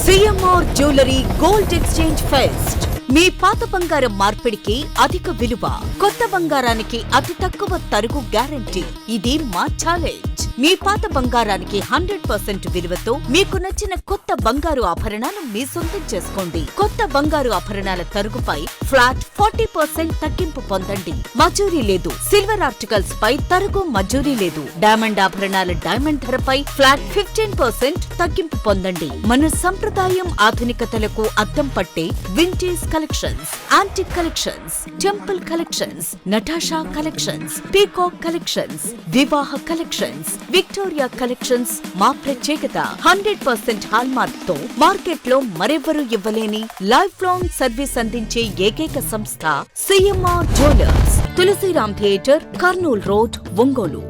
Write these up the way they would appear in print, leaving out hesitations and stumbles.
CMR jewellery gold exchange fest. మీ పాత బంగారం మార్పిడికి అధిక విలువ, కొత్త బంగారానికి అతి తక్కువ తరుగు గ్యారంటీ. ఇది మా ఛాలెంజ్. మీ పాత బంగారానికి 100% విలువతో మీకు నచ్చిన కొత్త బంగారు ఆభరణాలు మీ సొంతం చేసుకోండి. కొత్త బంగారు ఆభరణాల తరుగుపై ఫ్లాట్ 40% తగ్గింపు పొందండి. మజూరీ లేదు. సిల్వర్ ఆర్టికల్స్ పై తరుగు మజూరీ లేదు. డైమండ్ ఆభరణాల డైమండ్ ధరపై ఫ్లాట్ 15% తగ్గింపు పొందండి. మన సంప్రదాయం ఆధునికతలకు అద్దం పట్టే vintage collections, antique collections, temple collections, Natasha collections, peacock collections, వివాహ కలెక్షన్స్, విక్టోరియా కలెక్షన్స్ మా ప్రత్యేకత. 100% హాల్మార్క్ తో మార్కెట్ లో మరెవ్వరూ ఇవ్వలేని లైఫ్ లాంగ్ సర్వీస్ అందించే ఏకైక సంస్థ CMR jewellers. Tulsiram theatre, Kurnool road, Ongole.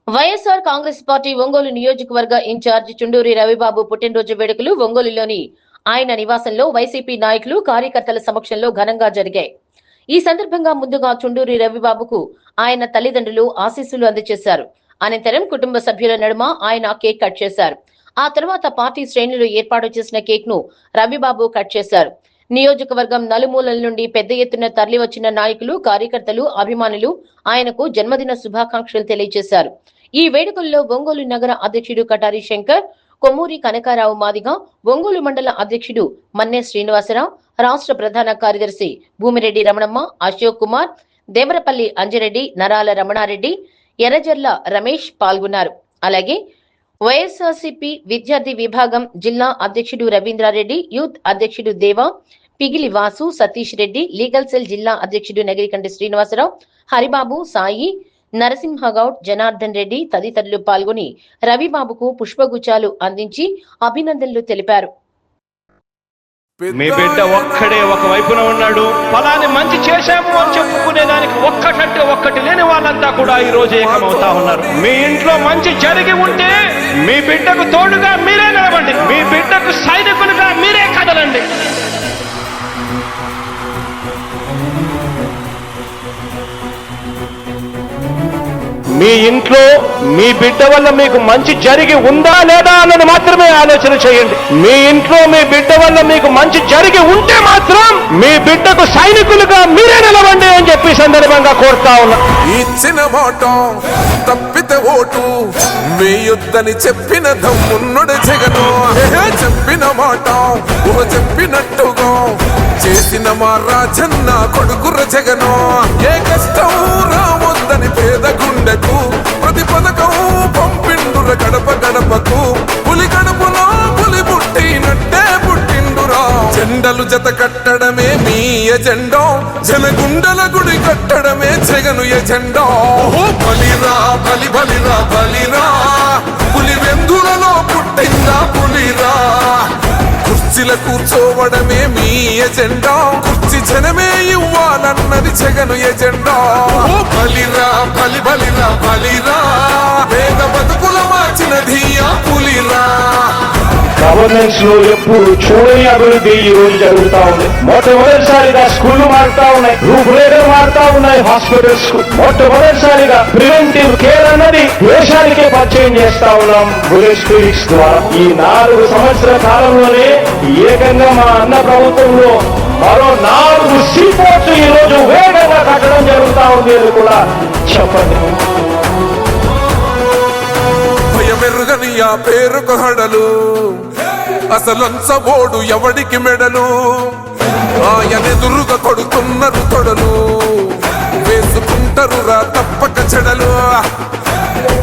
YSR Congress party Ongole నియోజకవర్గ ఇన్ఛార్జి చుండూరి రవిబాబు పుట్టినరోజు వేడుకలు ఒంగోలులోని ఆయన నివాసంలో వైసీపీ నాయకులు, కార్యకర్తల సమక్షంలో ఘనంగా జరిగాయి. ఈ సందర్భంగా ముందుగా చుండూరి రవిబాబుకు ఆయన తల్లిదండ్రులు ఆశీస్సులు అందజేశారు. అనంతరం కుటుంబ సభ్యుల నడుమ ఆయన కేక్ కట్ చేశారు. ఆ తర్వాత పార్టీ శ్రేణులు ఏర్పాటు చేసిన కేక్ ను రవిబాబు కట్ చేశారు. నియోజకవర్గం నలుమూలల నుండి పెద్ద ఎత్తున తరలివచ్చిన నాయకులు, కార్యకర్తలు, అభిమానులు ఆయనకు జన్మదిన శుభాకాంక్షలు తెలియజేశారు. ఈ వేడుకల్లో ఒంగోలు నగర అధ్యక్షుడు కటారి శంకర్, కొమ్మూరి కనకారావు మాదిగ, ఒంగోలు మండల అధ్యక్షుడు మన్నే శ్రీనివాసరావు, రాష్ట్ర ప్రధాన కార్యదర్శి భూమిరెడ్డి రమణమ్మ, అశోక్ కుమార్, దేవరపల్లి అంజిరెడ్డి, నరాల రమణారెడ్డి, ఎర్రజర్ల రమేష్ పాల్గొన్నారు. అలాగే వైఎస్ఆర్సీపీ విద్యార్థి విభాగం జిల్లా అధ్యక్షుడు రవీంద్రారెడ్డి, యూత్ అధ్యక్షుడు దేవా, పిగిలి వాసు, సతీష్ రెడ్డి, లీగల్ సెల్ జిల్లా అధ్యక్షుడు నగిరికంటి శ్రీనివాసరావు, హరిబాబు, సాయి, నరసింహగౌడ్, జనార్దన్ రెడ్డి తదితరులు పాల్గొని రవిబాబుకు పుష్పగుచ్చాలు అందించి అభినందనలు తెలిపారు. మీ బిడ్డ ఒక్కడే ఒక వైపున ఉన్నాడు. ఫలాన్ని మంచి చేశాము అని చెప్పుకునేదానికి ఒక్కటంటే ఒక్కటి లేని వాళ్ళంతా కూడా ఈ రోజు ఏకమవుతా ఉన్నారు. మీ ఇంట్లో మంచి జరిగి ఉంటే మీ బిడ్డకు తోడుగా మీరే నిలబండి. మీ బిడ్డకు సైనికులుగా మీరే కదలండి. మీ ఇంట్లో మీ బిడ్డ వల్ల మీకు మంచి జరిగి ఉందా లేదా అన్నది మాత్రమే ఆలోచన చేయండి. మీ ఇంట్లో మీ బిడ్డ వల్ల మీకు మంచి జరిగి ఉంటే మాత్రం మీ బిడ్డకు సైనికులుగా మీరే నిలవండి అని చెప్పి సందర్భంగా కోరుతా ఉన్నా. ఇచ్చిన మాట తప్పితే ఓటు వేయొద్దని చెప్పిన దమ్మున్నడు జగను. చెప్పిన మాట చెప్పినట్టుగా చేసిన మా రాజన్న కొడుకుర జగను. ఏ కష్టం రావద్దని పేద గుండెకు ప్రతి పథకం పంపిండుర గడప గడపకు. పులి గడపలో పులి పుట్టినట్టే పుట్టిండురా. జెండలు జత కట్టడమే మీ ఎజెండా, జనగుండల గుడి కట్టడమే జగను ఎజెండా. బలిరా బలి బలిరా బలిరా, పులి వెందులలో పుట్టిందా పులిరా. కుర్చీల కూర్చోవడమే మీ ఎజెండా, కుర్చీ జనమే ఇవ్వాలన్నది జగను ఎజెండా. బలిరా బలి బలిరా బలిరా, పేద బతుకుల మార్చినది ఆ పులిరా. గవర్నెన్స్ లో ఎప్పుడు చూడని అభివృద్ధి ఈ రోజు జరుగుతా ఉంది. మొట్టమొదటిసారిగా స్కూళ్లు మారుతా ఉన్నాయి, రూపురేఖలు మారుతా ఉన్నాయి. హాస్పిటల్స్ కు మొట్టమొదటిసారిగా ప్రివెంటివ్ కేర్ అన్నది దేశానికే పరిచయం చేస్తా ఉన్నాం బుల్లెట్ క్లినిక్స్ ద్వారా. ఈ 4 సంవత్సరాల కాలంలోనే ఏకంగా మా అన్న ప్రభుత్వంలో మరో 4 సీపోర్ట్స్ ఈ రోజు వేగంగా కట్టడం జరుగుతా ఉంది అని కూడా చెప్పండి. భయమెరుగని ఆ పేరుకు హడలు, అసలంచబోడు ఎవడికి మెడలు. ఆయనెదురుగా కొడుతున్నారు తొడలు, వేసుకుంటారు రా తప్పక చెడలు.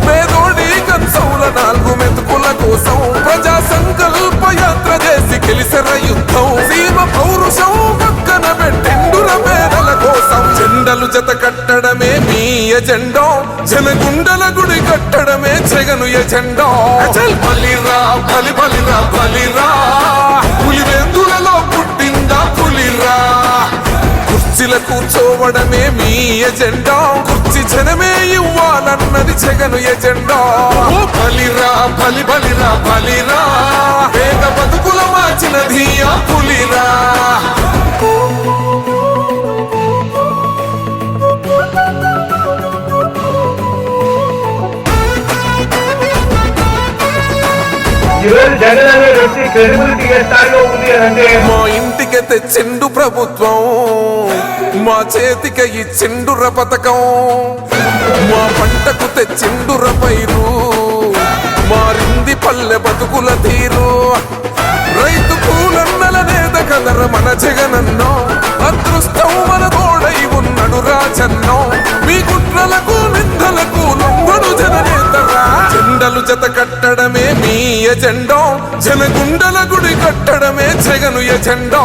పేదోడి కంచౌల 4 మెతుకుల కోసం ప్రజా సంకల్ప యాత్ర చేసి గెలిసెర యుద్ధం. సీమ పౌరుషం పక్కన పెట్టిండుర పేదల కోసం. జెండలు జత కట్టడమే మీ ఎజెండా, జనగుండల గుడి కట్టడమే జగను ఎజెండా. బలిరా బలి బలిరా బలిరా, పులి వెందులలో పుట్టిందా పులిరా. కుర్చీల కూర్చోవడమే మీ ఎజెండా, కుర్చీ జనమే ఇవ్వాలన్నది జగను ఎజెండా. బలిరా బలి బలిరా బలిరా, పేద బతుకుల మార్చినది ఆ పులిరా. ఈరోజు జగన్ అనే వ్యక్తి క్రెడిబిలిటీ ఏ స్థాయిలో ఉంది అని అంటే మా ఇంటికి తెచ్చిండు ప్రభుత్వం, మా చేతికి ఇచ్చిండుర పథకం, మా పంటకు తెచ్చిండుర పైరు, మారింది పల్లె బతుకుల తీరు. రైతు కూలన్నల నేత కదర మన జగనన్నో, అదృష్టం మన తోడై ఉన్నాడు రాజన్నో. మీ కుట్రలకు నిందలకు లొంగడు జననేతరా, జెండలు జత కట్టడమే మీ ఎజెండో, జనగుండల గుడి కట్టడమే జగను ఎజెండో.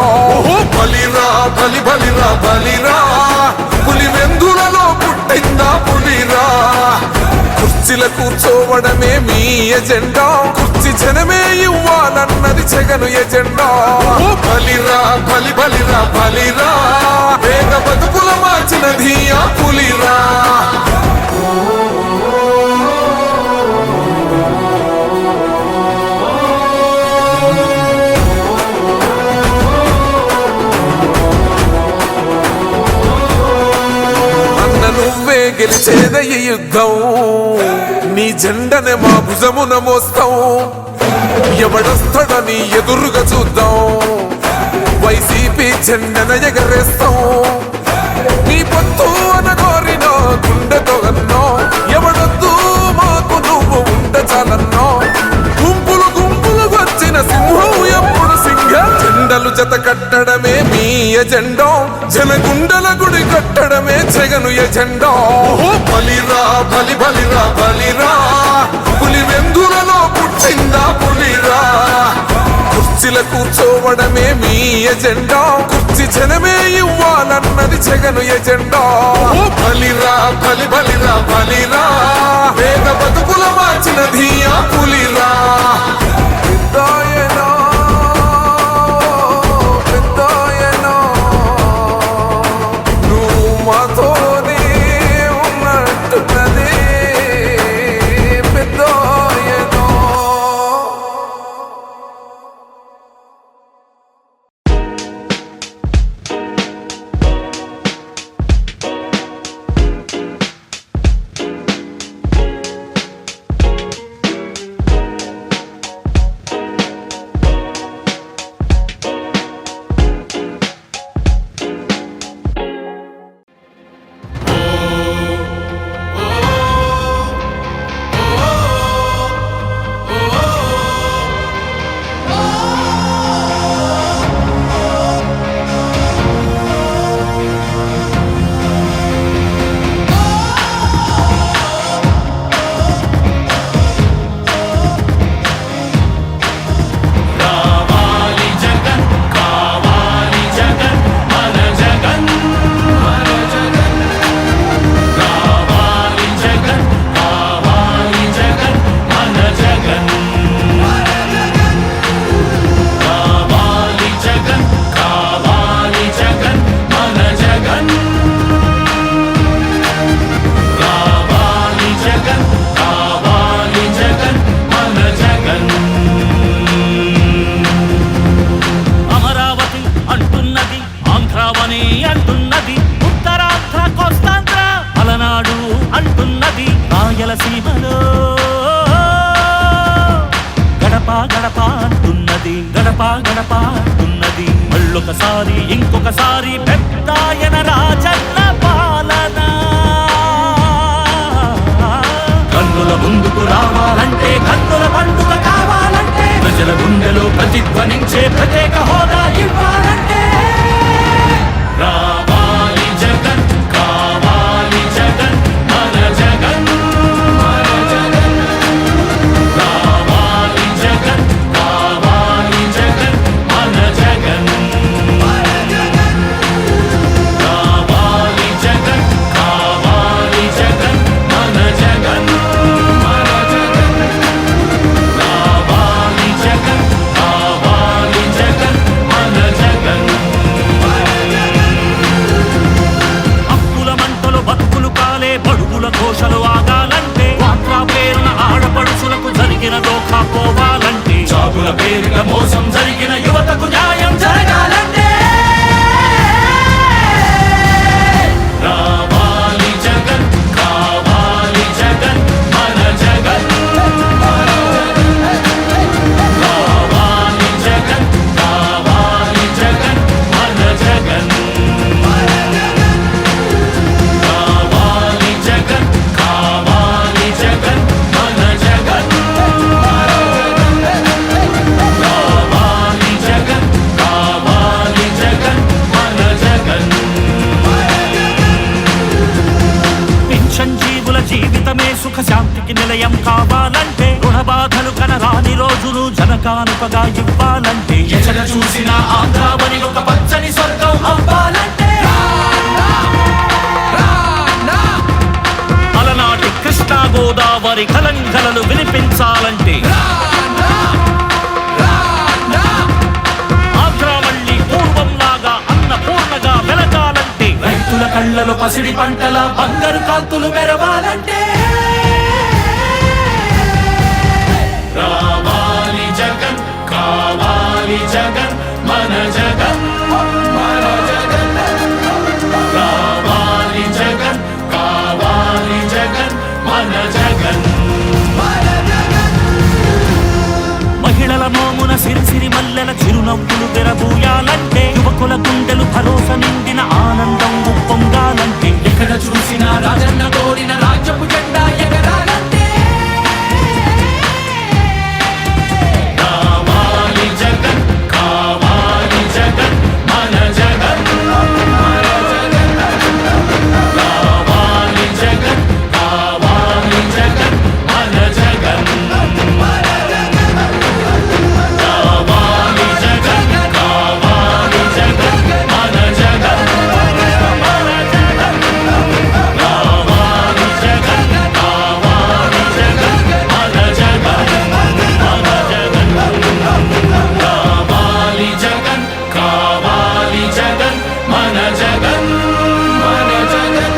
బలిరా బలి బలిరా బలిరా, పులి వెందులలో పుట్టిందా పులిరా. కుర్చీల కూర్చోవడమే మీ ఎజెండా, కుర్చీ జనమే ఇవ్వాలన్నది జగను ఎజెండా. బలిరా బలి బలిరా బలిరా, వేగ బతుకుల మార్చినది ఆ పులిరా. నువ్వే గెలిచేద ఈ యుద్ధం, నీ జెండనే మా భుజమున మోస్తాం. ఎవడొస్తాడని ఎదురుగా చూద్దాం, వైసీపీ జెండన ఎగరేస్తాం. నీ పొత్తు అనగోరిన గుండెతో అన్నో, ఎవడొద్దు మాకు నువ్వు ఉంటే చాలన్నో. గుంపులు గుంపులు వచ్చిన సింహం ఎప్పుడు సింహ, జెండలు జత కట్టడమే మీ ఎజెండో, జనగుండల గుడి కట్టడమే జగను ఎజెండో. బలిరా బలి బలిరా బలిరా, పులి వెందులలో పుట్టిందా పులిరా. కుర్చీల కూర్చోవడమే మీ ఎజెండా, కుర్చీ జనమే ఇవ్వాలన్నది జగను ఎజెండా. బలిరా బలి బలిరా బలిరా, వేగ బతుకుల మార్చినది ఆ పులిరా. పెద్దాయనా పెద్దాయనా, నువ్వు మాతోనే ఉన్నట్టున్నది పెద్దాయనా. రాయలసీమలో గడప గడప అంటున్నది, గడప గడప అంటున్నది. మళ్ళొకసారి ఇంకొకసారి పెద్దాయన రాజన్న పాలన. కన్నుల ముందుకు రావాలంటే, కన్నుల పండుగ కావాలంటే, ప్రజల గుండెలో ప్రతిధ్వనించే ప్రత్యేక హోదా ఇవ్వాలంటే రావాలి జగన్, కావాలి జగన్, మన జగన్. రావాలి జగన్, కావాలి జగన్, మన జగన్. రావాలి జగన్, కావాలి జగన్, మన జగన్. రావాలి జగన్, కావాలి జగన్, మన జగన్. ధర్మానికి నిలయం కావాలంటే రుణబాధలు కనరాని రోజులు జనకానుకగా ఇవ్వాలంటే ఎక్కడ చూసినా ఆంధ్రావని ఒక పచ్చని స్వర్గం అవ్వాలంటే అలనాటి కృష్ణా గోదావరి కలంకలలు వినిపించాలంటే ఆంధ్రా మళ్ళీ పూర్వంలాగా అన్నపూర్ణగా వెలగాలంటే రైతుల కళ్ళలో పసిడి పంటల బంగారు కాంతులు మెరవాలంటే రావాలి జగన్ కావాలి జగన్ మన జగన్ మన జగన్ రావాలి జగన్ కావాలి జగన్ మన జగన్ మహిళల మోమున సిరిసిరి మల్లెల చిరునవ్వులు తెరబూయాలంటే యువకుల గుండెలు భరోసా నిండిన ఆనందం ఉప్పొంగాలంటే ఎక్కడ చూసినా రాజన్న కోరిన రాజ్యపు జెండా ఎగరాలంటే కావాలి జగన్ కావాలి జగన్ మన జగన్ మన జగన్ కావాలి జగన్ కావాలి జగన్ మన జగన్ కావాలి జగన్ కావాలి జగన్ మన జగన్ మన జగన్ కావాలి జగన్ కావాలి జగన్ మన జగన్ మన జగన్ కావాలి జగన్ కావాలి జగన్ మన జగన్ మన జగన్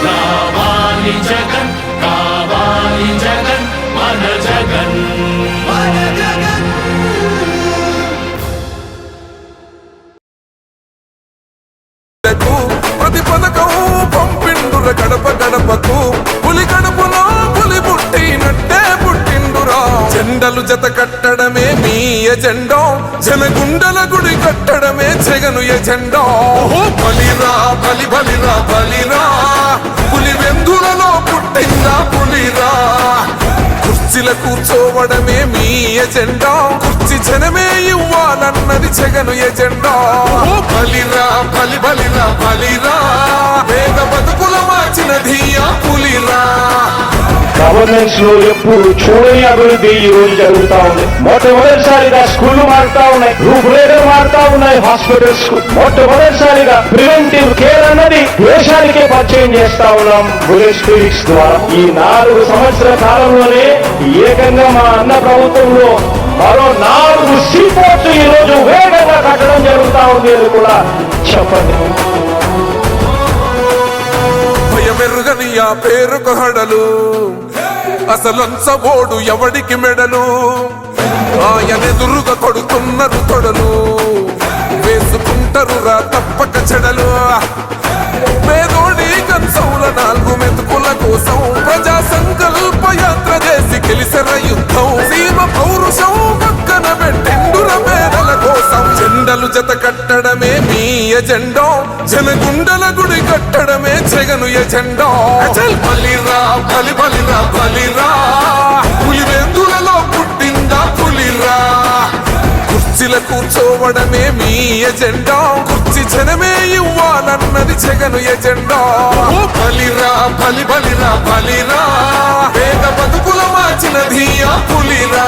కావాలి జగన్ కావాలి జగన్ మన జగన్ మన జగన్ ప్రతి పథకం పంపిండుర గడప గడపకు పులి గడపలో పులి పుట్టినట్టే పుట్టిండురా జెండలు జత కట్టడమే మీ ఎజెండా జనగుండల గుడి కట్టడమే జగను ఎజెండా బలిరా బలి బలిరా బలిరా పులి వెందులలో పుట్టిందా పులిరా కుర్చీల కూర్చోవడమే మీ ఎజెండా కుర్చీ జనమే ఇవ్వాలన్నది జగను ఎజెండా బలిరా బలి బలిరా బలిరా వేద బతుకుల మార్చినది ఆ పులిరా గవర్నెన్స్ లో ఎప్పుడు చూడని అభివృద్ధి ఈ రోజు జరుగుతా ఉంది. మొట్టమొదటిసారిగా స్కూళ్లు మారుతా ఉన్నాయి, రూపురేఖలు మారుతా ఉన్నాయి, హాస్పిటల్స్ మొట్టమొదటిసారిగా ప్రివెంటివ్ కేర్ అన్నది దేశానికే పరిచయం చేస్తా ఉన్నాం బుల్లెట్ క్లినిక్స్ ద్వారా. ఈ 4 సంవత్సరాల కాలంలోనే ఏకంగా మా అన్న ప్రభుత్వంలో మరో 4 సీపోర్ట్స్ ఈ రోజు వేగంగా కట్టడం జరుగుతా ఉంది అని కూడా చెప్పండి. భయమెరుగని ఆ పేరుకు హడలు అసలంచబోడు ఎవడికి మెడలు ఆయనెదురుగా కొడుతున్నారు తొడలు వేసుకుంటారు రా తప్పక చెడలు పేదోడి కంచౌల 4 మెతుకుల కోసం ప్రజా సంకల్ప యాత్ర చేసి గెలిసెర యుద్ధం సీమ పౌరుషం పక్కన పెట్టిండుర పేదల కోసం జెండలు జత కట్టడమే మీ ఎజెండా జనగుండల గుడి కట్టడమే జగను ఎజెండా బలిరా బలి బలిరా బలిరా పులి వెందులలో పుట్టిందా పులిరా కుర్చీల కూర్చోవడమే మీ ఎజెండా కుర్చీ జనమే ఇవ్వాలన్నది జగను ఎజెండా బలిరా బలి బలిరా బలిరా వేద బతుకుల మార్చినది ఆ పులిరా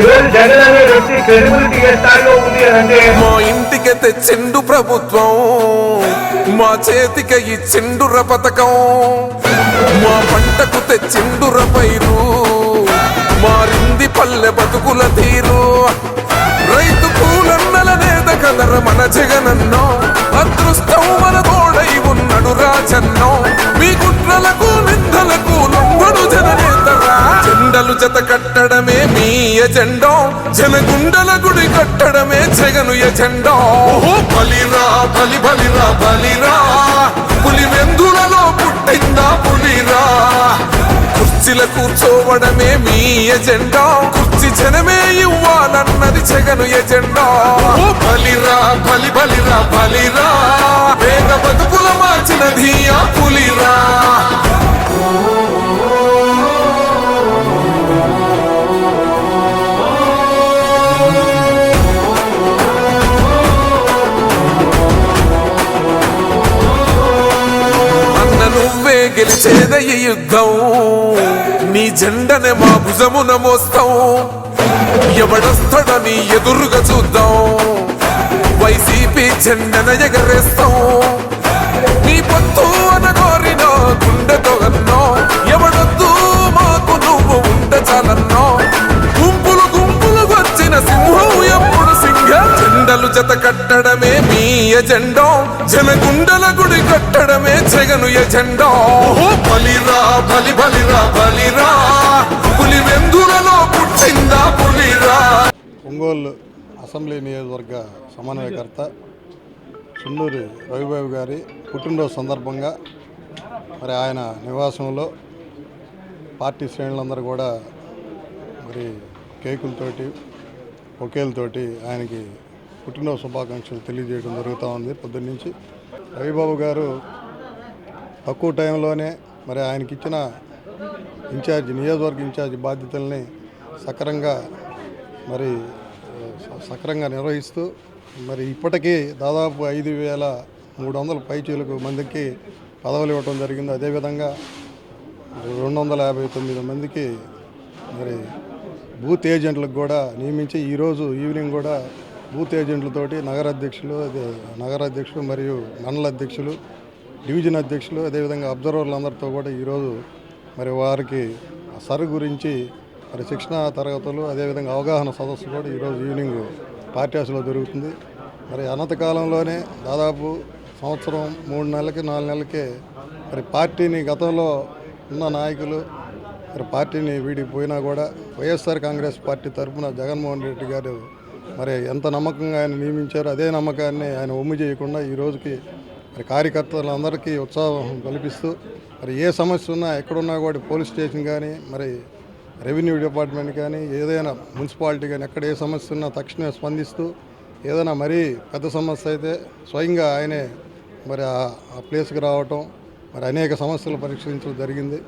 ఈరోజు జగన్ అనే వ్యక్తి క్రెడిబిలిటీ ఏ స్థాయిలో ఉంది అంటే మా ఇంటికి తెచ్చిండు ప్రభుత్వం మా చేతికి ఇచ్చిండుర పథకం మా పంటకు తెచ్చిండుర పైరు మారింది పల్లె బతుకుల తీరు రైతు కూలన్నల నేత కదర మన జగనన్నో అదృష్టం మన తోడై ఉన్నాడు రాజన్నో మీ కుట్రలకు నిందలకు లొంగడు జననేతరా జెండలు జత కట్టడమే మీ ఎజెండా జనగుండల గుడి కట్టడమే జగను ఎజెండా బలిరా బలి బలిరా బలిరా పులి వెందులలో పుట్టిందా పులిరా కుర్చీల కూర్చోవడమే మీ ఎజెండా కుర్చీ జనమే ఇవ్వాలన్నది జగను ఎజెండా బలిరా బలి బలిరా బలిరా వేద బతుకుల మార్చినది ఆ పులిరా గెలిచేదే ఈ యుద్ధం నీ జెండనే మా భుజమున మోస్తాం ఎవడొస్తాడని ఎదురుగా చూద్దాం వైసీపీ జెండన ఎగరేస్తాం నీ పొత్తు అనగోరిన గుండెతో అన్నో ఎవడొద్దు మాకు నువ్వు ఉంటే చాలన్నో గుంపులు గుంపులు వచ్చిన సింహం ఎప్పుడు సింహ జెండలు జత కట్టడమే మీ ఎజెండా జనగుండల గుడి కట్టడమే జగను ఎజెండా బలిరా బలి బలిరా బలిరా పులి వెందులలో పుట్టిందా పులిరా. ఒంగోలు అసెంబ్లీ నియోజకవర్గ సమన్వయకర్త చుండూరి రవిబాబు గారి పుట్టినరోజు సందర్భంగా మరి ఆయన నివాసంలో పార్టీ శ్రేణులందరూ కూడా మరి కేకులతోటి బొకేలతోటి ఆయనకి పుట్టినరోజు శుభాకాంక్షలు తెలియజేయడం జరుగుతూ ఉంది. పొద్దున్నుంచి రవిబాబు గారు తక్కువ టైంలోనే మరి ఆయనకి ఇచ్చిన నియోజకవర్గ ఇన్ఛార్జి బాధ్యతల్ని సక్రంగా నిర్వహిస్తూ మరి ఇప్పటికీ దాదాపు 5,300 పైచీలకు మందికి పదవులు ఇవ్వడం జరిగింది. అదేవిధంగా 259 మందికి మరి బూత్ ఏజెంట్లకు కూడా నియమించి ఈరోజు ఈవినింగ్ కూడా బూత్ ఏజెంట్లతోటి నగరాధ్యక్షులు మరియు మండల అధ్యక్షులు, డివిజన్ అధ్యక్షులు, అదేవిధంగా అబ్జర్వర్లు అందరితో కూడా ఈరోజు మరి వారికి సర్ గురించి మరి శిక్షణా తరగతులు, అదేవిధంగా అవగాహన సదస్సు కూడా ఈరోజు ఈవినింగ్ పార్టీ హౌస్లో జరుగుతుంది. మరి అనంత కాలంలోనే దాదాపు సంవత్సరం 3 నెలలకి 4 నెలలకే మరి పార్టీని గతంలో ఉన్న నాయకులు మరి పార్టీని వీడిపోయినా కూడా వైఎస్ఆర్ కాంగ్రెస్ పార్టీ తరఫున జగన్మోహన్ రెడ్డి గారు మరి ఎంత నమ్మకంగా ఆయన నియమించారో అదే నమ్మకాన్ని ఆయన ఒమ్ము చేయకుండా ఈ రోజుకి మరి కార్యకర్తలందరికీ ఉత్సాహం కల్పిస్తూ మరి ఏ సమస్య ఉన్నా ఎక్కడున్నా కూడా పోలీస్ స్టేషన్ కానీ మరి రెవెన్యూ డిపార్ట్మెంట్ కానీ ఏదైనా మున్సిపాలిటీ కానీ ఎక్కడ ఏ సమస్య ఉన్నా తక్షణమే స్పందిస్తూ ఏదైనా మరీ పెద్ద సమస్య అయితే స్వయంగా ఆయనే మరి ఆ ప్లేస్కి రావటం మరి అనేక సమస్యలు పరిష్కరించడం జరిగింది.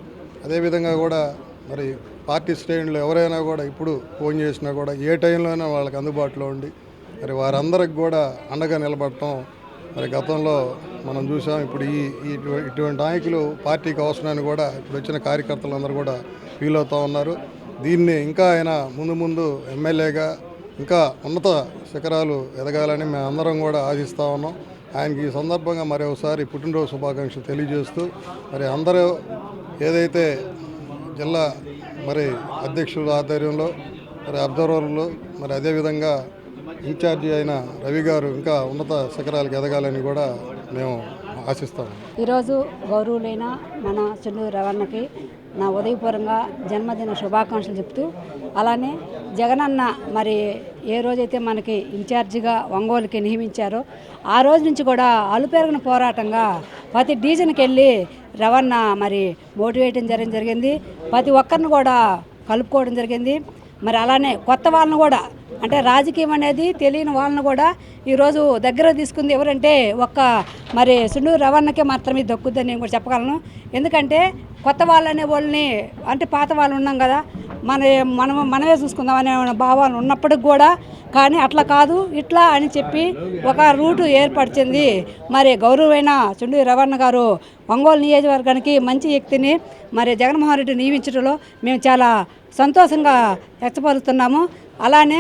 అదేవిధంగా కూడా మరి పార్టీ శ్రేణులు ఎవరైనా కూడా ఇప్పుడు ఫోన్ చేసినా కూడా ఏ టైంలోనైనా వాళ్ళకి అందుబాటులో ఉండి మరి వారందరికి కూడా అండగా నిలబడటం మరి గతంలో మనం చూసాం. ఇప్పుడు ఇటువంటి నాయకులు పార్టీకి అవసరాన్ని కూడా ఇప్పుడు వచ్చిన కార్యకర్తలందరూ కూడా ఫీల్ అవుతూ ఉన్నారు. దీన్ని ఇంకా ఆయన ముందు ఎమ్మెల్యేగా ఇంకా ఉన్నత శిఖరాలు ఎదగాలని మేము అందరం కూడా ఆశిస్తూ ఉన్నాం. ఆయనకి ఈ సందర్భంగా మరి ఒకసారి పుట్టినరోజు శుభాకాంక్షలు తెలియజేస్తూ మరి అందరూ ఏదైతే జిల్లా మరి అధ్యక్షుల ఆధ్వర్యంలో మరి అబ్జర్వర్లు మరి అదేవిధంగా ఇన్ఛార్జి అయిన రవి గారు ఇంకా ఉన్నత శిఖరాలకు ఎదగాలని కూడా మేము ఆశిస్తాము. ఈరోజు గౌరవులైన మన చుండూరు రవణకి నా ఉదయపూర్వంగా జన్మదిన శుభాకాంక్షలు చెప్తూ, అలానే జగనన్న మరి ఏ రోజైతే మనకి ఇన్ఛార్జిగా ఒంగోలుకి నియమించారో ఆ రోజు నుంచి కూడా అలుపెరగిన పోరాటంగా ప్రతి డివిజన్కి వెళ్ళి రవణ మరి మోటివేట్ జరిగింది. ప్రతి ఒక్కరిని కూడా కలుపుకోవడం జరిగింది. మరి అలానే కొత్త వాళ్ళని కూడా అంటే రాజకీయం అనేది తెలియని వాళ్ళని కూడా ఈరోజు దగ్గర తీసుకుంది ఎవరంటే మరి చుండూరు రవణకే మాత్రమే దక్కుద్దని నేను కూడా చెప్పగలను. ఎందుకంటే కొత్త వాళ్ళనే వాళ్ళని అంటే పాత వాళ్ళు ఉన్నాం కదా, మనమే చూసుకుందామనే భావాలు ఉన్నప్పటికి కూడా కానీ అట్లా కాదు ఇట్లా అని చెప్పి ఒక రూటు ఏర్పరిచింది. మరి గౌరవమైన చుండూరు రవణ గారు ఒంగోలు నియోజకవర్గానికి మంచి వ్యక్తిని మరి జగన్మోహన్ రెడ్డి నియమించడంలో మేము చాలా సంతోషంగా వ్యక్తపరుస్తున్నాము. అలానే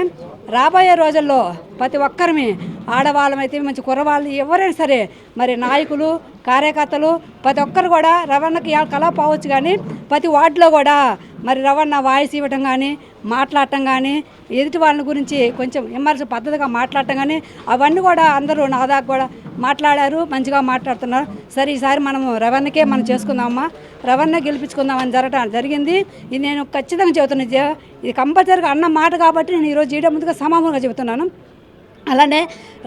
రాబోయే రోజుల్లో ప్రతి ఒక్కరిని ఆడవాళ్ళమైతే మంచి కుర్రవాళ్ళు ఎవరైనా సరే మరి నాయకులు కార్యకర్తలు ప్రతి ఒక్కరు కూడా రవణకి కళ పోవచ్చు, కానీ ప్రతి వార్డులో కూడా మరి రవణ వాయిస్ ఇవ్వటం కానీ మాట్లాడటం కానీ ఎదుటి వాళ్ళ గురించి కొంచెం విమర్శ పద్ధతిగా మాట్లాడటం కానీ అవన్నీ కూడా అందరూ నా దాకా కూడా మాట్లాడారు, మంచిగా మాట్లాడుతున్నారు. సరే ఈసారి మనము రవణకే మనం చేసుకుందామమ్మా, రవణ గెలిపించుకుందామని జరిగింది. ఇది నేను ఖచ్చితంగా చెబుతున్నా, ఇది కంపల్సరీగా అన్న మాట కాబట్టి నేను ఈరోజు చేయడం ముందుగా సమానంగా చెబుతున్నాను. అలానే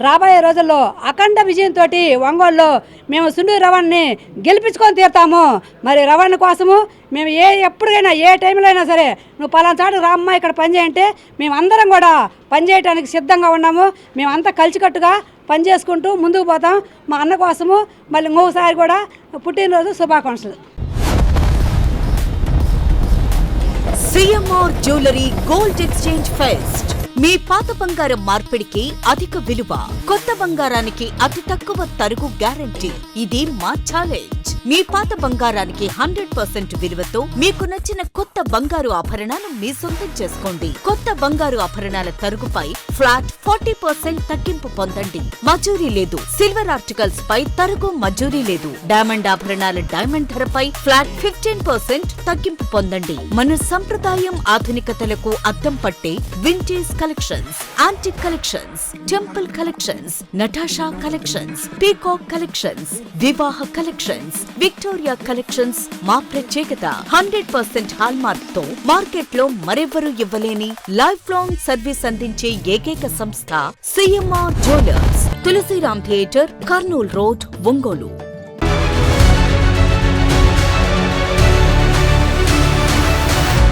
రాబోయే రోజుల్లో అఖండ విజయంతో ఒంగోలులో మేము చుండూరు రవణని గెలిపించుకొని తీరుతాము. మరి రవణ కోసము మేము ఎప్పుడైనా ఏ టైంలో అయినా సరే నువ్వు పలానా చాటు రామ్మ ఇక్కడ పనిచేయంటే మేమందరం కూడా పనిచేయడానికి సిద్ధంగా ఉన్నాము. మేమంతా కలిసికట్టుగా పనిచేసుకుంటూ ముందుకు పోతాం. మా అన్న కోసము మళ్ళీ ఇంకొకసారి కూడా పుట్టినరోజు శుభాకాంక్షలు. CMR jewellery gold exchange fest మీ పాత బంగారం మార్పిడికి అధిక విలువ, కొత్త బంగారానికి అతి తక్కువ తరుగు గ్యారంటీ. ఇది మా ఛాలెంజ్. మీ పాత బంగారానికి 100% విలువతో మీకు నచ్చిన కొత్త బంగారు ఆభరణాలు మీ సొంతం చేసుకోండి. కొత్త బంగారు ఆభరణాల తరుగుపై ఫ్లాట్ 40% తగ్గింపు పొందండి. మజూరీ లేదు. సిల్వర్ ఆర్టికల్స్ పై తరుగు మజూరీ లేదు. డైమండ్ ఆభరణాల డైమండ్ ధరపై ఫ్లాట్ 15% తగ్గింపు పొందండి. మన సంప్రదాయం ఆధునికతలకు అద్దం పట్టే vintage collections, antique collections, temple collections, Natasha collections, peacock collections, వివాహ కలెక్షన్స్, విక్టోరియా కలెక్షన్స్ మా ప్రత్యేకత. 100% హాల్మార్క్ తో మార్కెట్ లో మరెవరూ ఇవ్వలేని లైఫ్ లాంగ్ సర్వీస్ అందించే ఏకైక సంస్థ CMR jewellers, Tulsiram theatre, Kurnool road, Ongole.